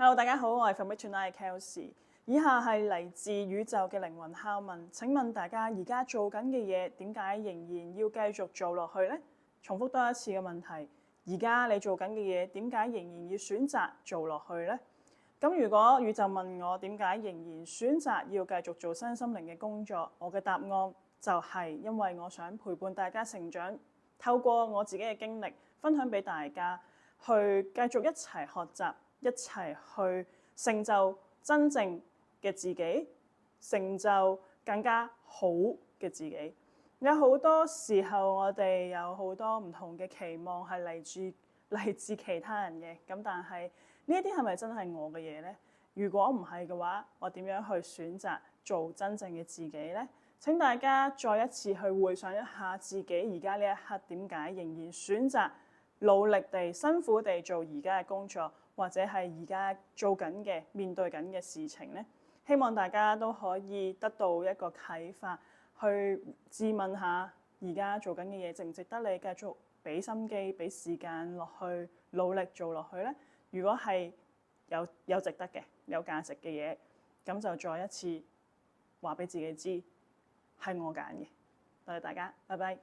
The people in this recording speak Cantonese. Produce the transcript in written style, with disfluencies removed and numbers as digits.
Hello，大家好，我係 From Rich to Night 嘅 Kelsey。以下係嚟自宇宙嘅靈魂拷問。請問大家而家做緊嘅嘢，點解仍然要繼續做落去呢？重複多一次嘅問題，而家你做緊嘅嘢，點解仍然要選擇做落去呢？咁如果宇宙問我點解仍然選擇要繼續做身心靈嘅工作，我嘅答案就係因為我想陪伴大家成長，透過我自己嘅經歷分享俾大家，去繼續一齊學習，一齊去成就真正嘅自己，成就更加好嘅自己。有好多時候，我哋有好多唔同嘅期望係嚟自其他人嘅，咁但係呢一啲係咪真係我嘅嘢呢？如果唔係嘅話，我點樣去選擇做真正嘅自己呢？請大家再一次去回想一下自己而家呢一刻點解仍然選擇努力地、辛苦地做而家嘅工作，或者係而家做緊嘅、面對緊嘅事情呢？希望大家都可以得到一個啟發，去自問下而家做緊嘅嘢值唔值得你繼續俾心機、俾時間落去努力做落去呢？如果係有值得嘅、有價值嘅嘢，咁就再一次話俾自己知係我揀嘅。多謝大家，拜拜。